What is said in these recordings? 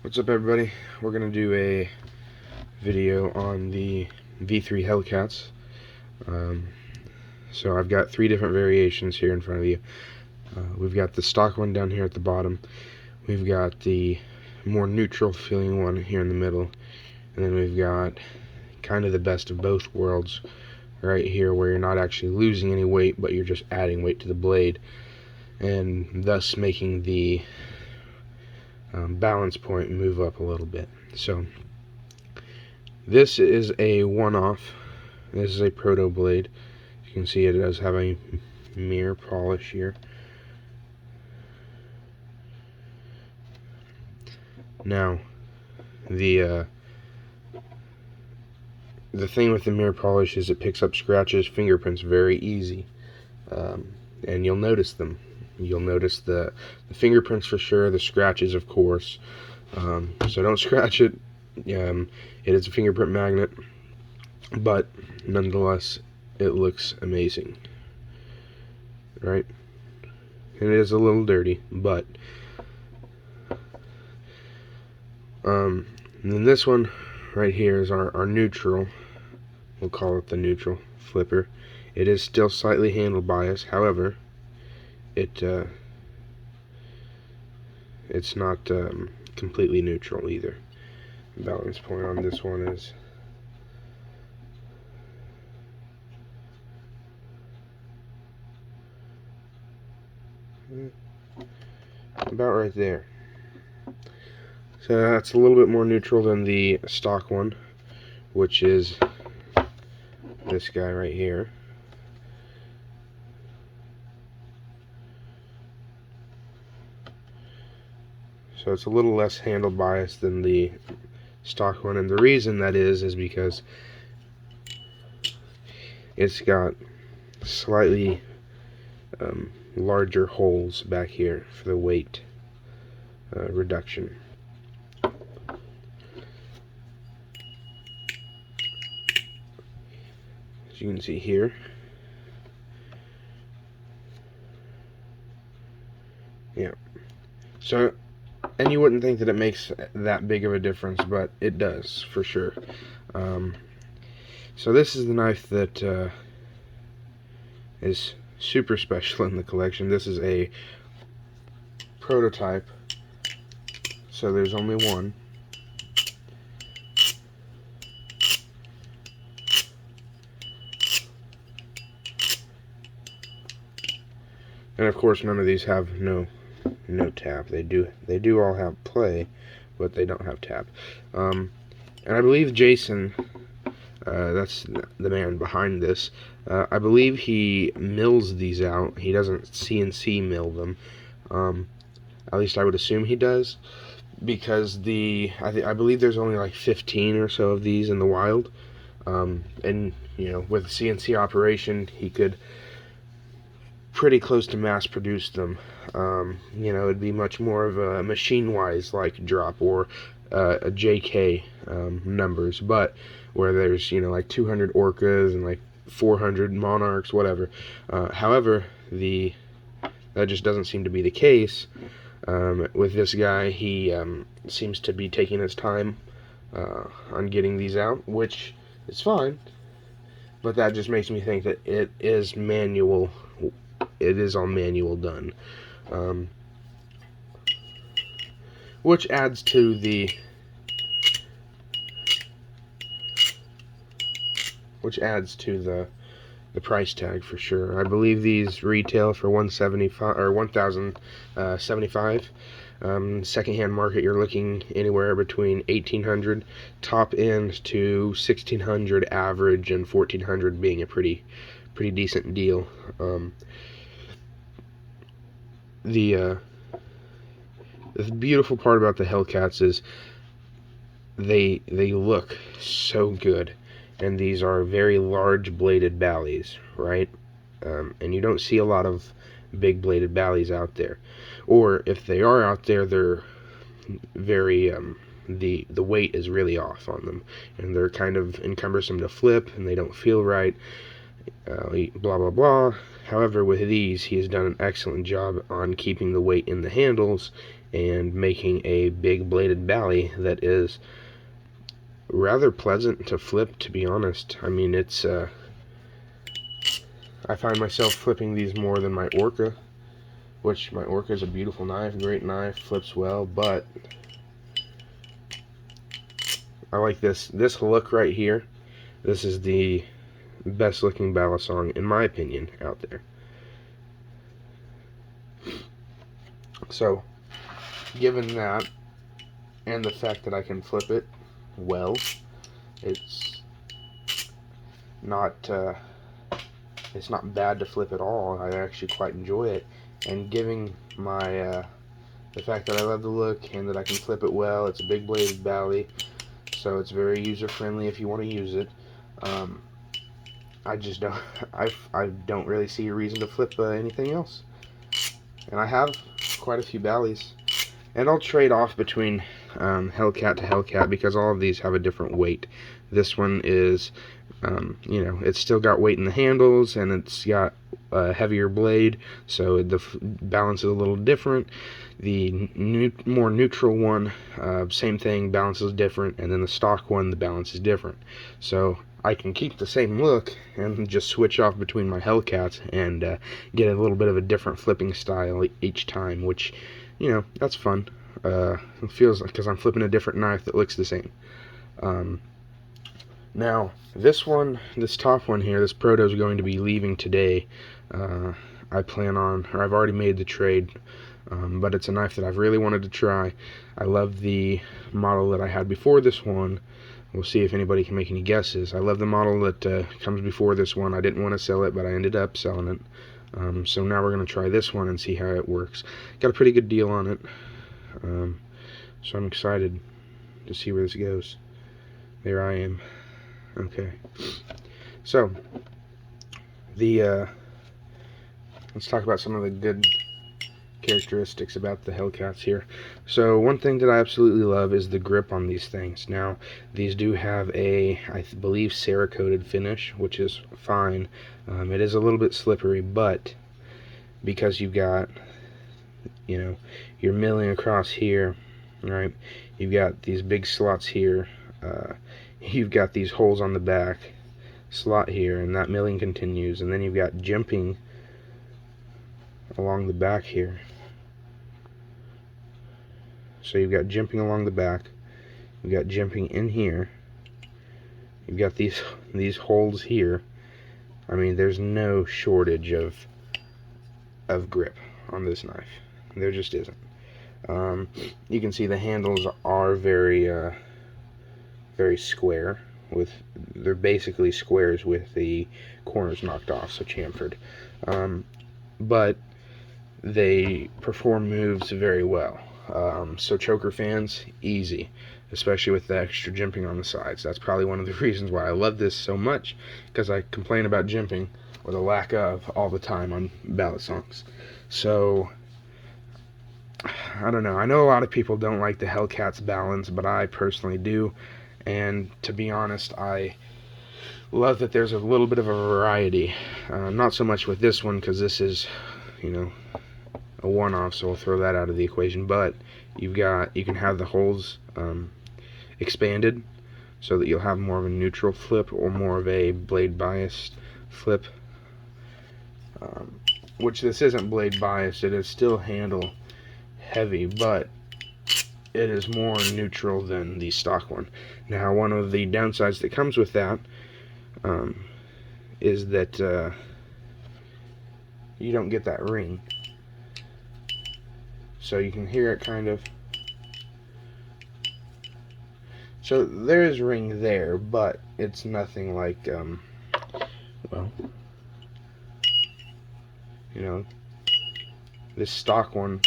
What's up, everybody? We're going to do a video on the V3 Hellcats. So I've got three different variations here in front of you. We've got the stock one down here at the bottom. We've got the more neutral feeling one here in the middle. And then we've got kind of the best of both worlds right here, where you're not actually losing any weight, but you're just adding weight to the blade, and thus making the balance point move up a little bit. So this is a one-off. This is a proto blade. You can see it does have a mirror polish here. Now the thing with the mirror polish is it picks up scratches, fingerprints very easy, and you'll notice them. You'll notice the fingerprints for sure, the scratches of course, so don't scratch it. It is a fingerprint magnet, but nonetheless it looks amazing, right? And it is a little dirty, but and then this one right here is our neutral. We'll call it the neutral flipper. It is still slightly handle biased, however it's not completely neutral either. The balance point on this one is about right there. So that's a little bit more neutral than the stock one, which is this guy right here. So it's a little less handle biased than the stock one, and the reason that is because it's got slightly larger holes back here for the weight reduction. As you can see here, yeah. So, and you wouldn't think that it makes that big of a difference, but it does for sure. So this is the knife that is super special in the collection. This is a prototype, so there's only one. And of course none of these have no tap. They do all have play, but they don't have tap. And I believe Jason, that's the man behind this, I believe he mills these out. He doesn't CNC mill them. At least I would assume he does, because I believe there's only like 15 or so of these in the wild. And you know, with a CNC operation, he could pretty close to mass produce them. You know, it'd be much more of a machine-wise like drop, or a JK numbers, but where there's, you know, like 200 orcas and like 400 monarchs, whatever. However, that just doesn't seem to be the case with this guy. He seems to be taking his time on getting these out, which is fine, but that just makes me think that it is manual. It is all manual done, which adds to the price tag for sure. I believe these retail for $175 or $1,075. Secondhand market, you're looking anywhere between $1,800 top end to $1,600 average, and $1,400 being a pretty decent deal. The beautiful part about the Hellcats is they look so good, and these are very large bladed ballies, right? And you don't see a lot of big bladed ballies out there, or if they are out there, they're very the weight is really off on them, and they're kind of encumbersome to flip, and they don't feel right. Blah blah blah. However, with these, he has done an excellent job on keeping the weight in the handles and making a big bladed bally that is rather pleasant to flip, to be honest. I mean, it's I find myself flipping these more than my Orca, which my Orca is a beautiful knife, great knife, flips well, but I like this look right here. This is the best looking balisong, in my opinion, out there. So, given that, and the fact that I can flip it well, it's not bad to flip at all. I actually quite enjoy it, and giving my the fact that I love the look and that I can flip it well, it's a big bladed bally, so it's very user friendly if you want to use it. I just don't I don't really see a reason to flip anything else, and I have quite a few ballies. And I'll trade off between Hellcat to Hellcat because all of these have a different weight. This one is, you know, it's still got weight in the handles, and it's got a heavier blade, so the balance is a little different. The more neutral one, same thing, balance is different, and then the stock one, the balance is different. So I can keep the same look and just switch off between my Hellcats and get a little bit of a different flipping style each time, which, you know, that's fun. It feels like, because I'm flipping a different knife that looks the same. Now, this top one here, this Proto is going to be leaving today. I plan on, or I've already made the trade, but it's a knife that I've really wanted to try. I love the model that I had before this one. We'll see if anybody can make any guesses. I love the model that comes before this one. I didn't want to sell it, but I ended up selling it. So now we're going to try this one and see how it works. Got a pretty good deal on it, so I'm excited to see where this goes. There I am. Okay, so let's talk about some of the good characteristics about the Hellcats here. So one thing that I absolutely love is the grip on these things. Now, these do have a, I believe, Cerakoted finish, which is fine. It is a little bit slippery, but because you've got, you know, you're milling across here, right? You've got these big slots here. You've got these holes on the back slot here, and that milling continues, and then you've got jimping along the back here. So you've got jimping along the back, you've got jimping in here, you've got these holes here. I mean, there's no shortage of grip on this knife. There just isn't. You can see the handles are very very square. They're basically squares with the corners knocked off, so chamfered. But they perform moves very well. So choker fans, easy, especially with the extra jimping on the sides. That's probably one of the reasons why I love this so much, because I complain about jimping, or the lack of, all the time on balisongs. So, I don't know. I know a lot of people don't like the Hellcats balance, but I personally do. And to be honest, I love that there's a little bit of a variety. Not so much with this one, because this is, you know, a one-off, so we'll throw that out of the equation. But you can have the holes expanded, so that you'll have more of a neutral flip or more of a blade biased flip. Which this isn't blade biased; it is still handle heavy, but it is more neutral than the stock one. Now, one of the downsides that comes with that is that you don't get that ring. So you can hear it kind of. So there is ring there, but it's nothing like, well, you know, this stock one,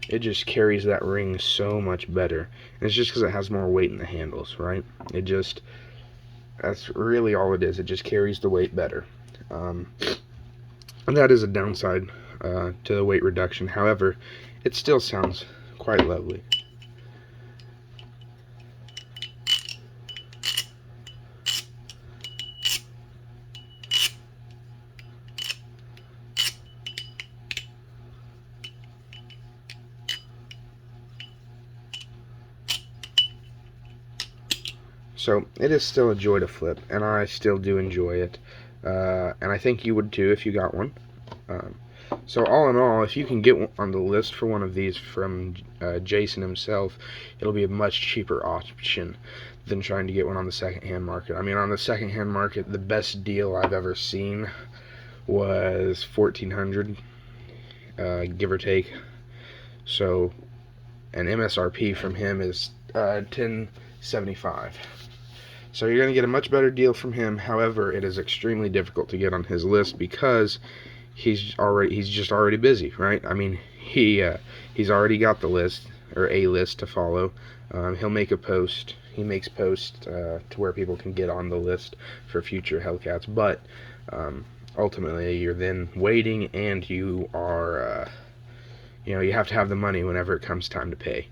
it just carries that ring so much better. And it's just because it has more weight in the handles, right? That's really all it is. It just carries the weight better. And that is a downside to the weight reduction. However, it still sounds quite lovely. So it is still a joy to flip, and I still do enjoy it. And I think you would too if you got one. So all in all, if you can get on the list for one of these from Jason himself, it'll be a much cheaper option than trying to get one on the secondhand market. I mean, on the secondhand market, the best deal I've ever seen was $1,400, give or take. So an MSRP from him is $1,075. So you're going to get a much better deal from him. However, it is extremely difficult to get on his list because he's just already busy, right? I mean, he's already got the list, or a list to follow. He'll make a post. He makes posts to where people can get on the list for future Hellcats. But ultimately, you're then waiting, and you are, you have to have the money whenever it comes time to pay.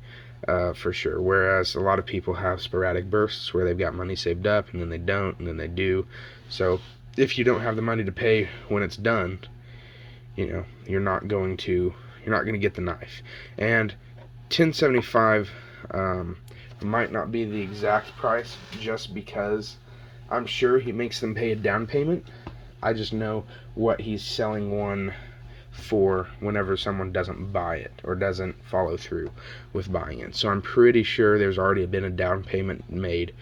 For sure. Whereas a lot of people have sporadic bursts where they've got money saved up and then they don't and then they do. So if you don't have the money to pay when it's done, you're not going to get the knife. And $1,075 might not be the exact price, just because I'm sure he makes them pay a down payment. I just know what he's selling one for whenever someone doesn't buy it or doesn't follow through with buying it. So I'm pretty sure there's already been a down payment made.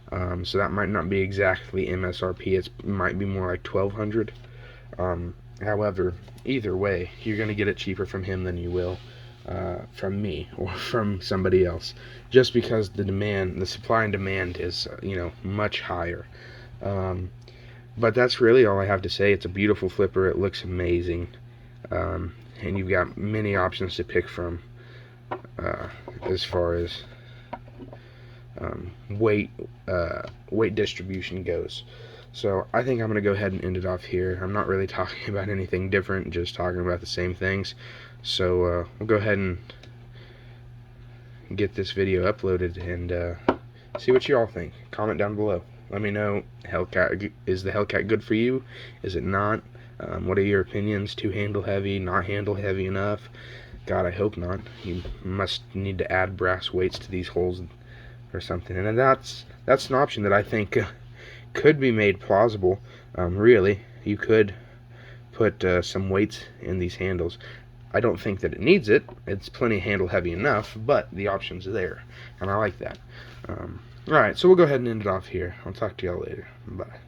So that might not be exactly MSRP. It might be more like $1,200. However, either way, you're going to get it cheaper from him than you will from me or from somebody else, just because the supply and demand is much higher. But that's really all I have to say. It's a beautiful flipper. It looks amazing. And you've got many options to pick from as far as weight distribution goes. So I think I'm going to go ahead and end it off here. I'm not really talking about anything different, just talking about the same things. So we'll go ahead and get this video uploaded and see what you all think. Comment down below. Let me know, is the Hellcat good for you? Is it not? What are your opinions? Too handle heavy, not handle heavy enough? God, I hope not. You must need to add brass weights to these holes or something. And that's an option that I think could be made plausible. Really, you could put some weights in these handles. I don't think that it needs it. It's plenty handle heavy enough, but the option's there, and I like that. Alright, so we'll go ahead and end it off here. I'll talk to y'all later. Bye.